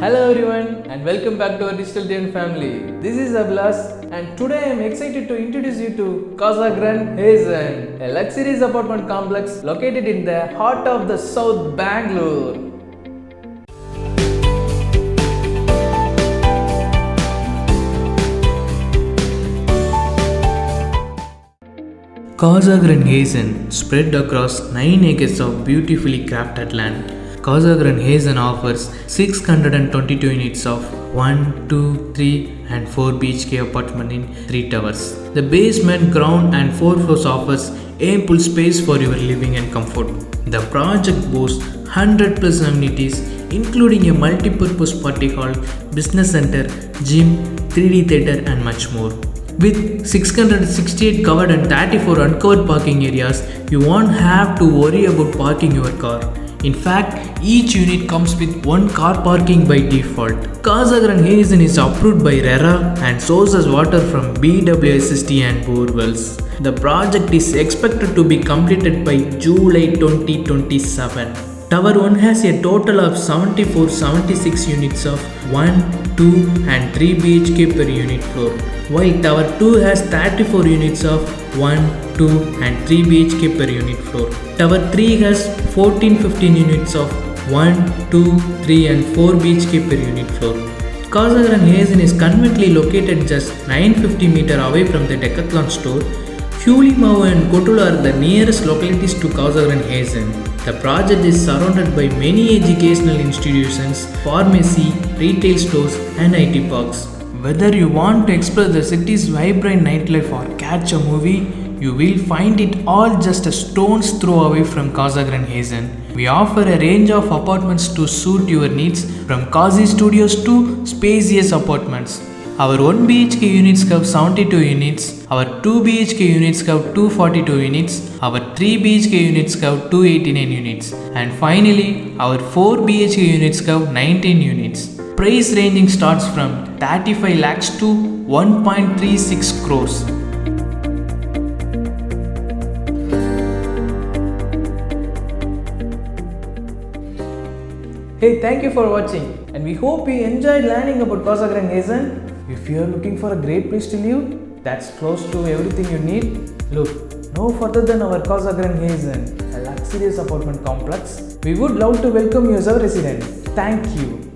Hello everyone and welcome back to our Digital Giant family. This is Ablas and today I am excited to introduce you to Casagrand Hazen, a luxurious apartment complex located in the heart of the South Bangalore. Casagrand Hazen, spread across 9 acres of beautifully crafted land. Casagrand Hazen offers 622 units of 1, 2, 3 and 4 BHK apartment in 3 towers. The basement, ground and 4 floors offers ample space for your living and comfort. The project boasts 100 plus amenities including a multi-purpose party hall, business center, gym, 3D theatre and much more. With 668 covered and 34 uncovered parking areas, you won't have to worry about parking your car. In fact, each unit comes with one car parking by default. Casagrand Hazen is approved by RERA and sources water from BWSST and borewells. The project is expected to be completed by July 2027. Tower 1 has a total of 76 units of 1, 2 and 3 BHK per unit floor, while Tower 2 has 34 units of 1, 2 and 3 BHK per unit floor. Tower 3 has 15 units of 1, 2, 3 and 4 BHK per unit floor. Casagrand Hazen is conveniently located just 950 meters away from the Decathlon store. Hulimau and Kotula are the nearest localities to Casagrand Hazen. The project is surrounded by many educational institutions, pharmacy, retail stores and IT parks. Whether you want to explore the city's vibrant nightlife or catch a movie, you will find it all just a stone's throw away from Casagrand Hazen. We offer a range of apartments to suit your needs, from cozy studios to spacious apartments. Our 1 BHK units have 72 units, our 2 BHK units have 242 units, our 3 BHK units have 289 units, and finally our 4 BHK units have 19 units. Price ranging starts from 35 lakhs to 1.36 crores. Hey, thank you for watching and we hope you enjoyed learning about Casagrand Hazen. If you are looking for a great place to live that's close to everything you need, look no further than our Casagrand Hazen, a luxurious apartment complex. We would love to welcome you as our resident. Thank you.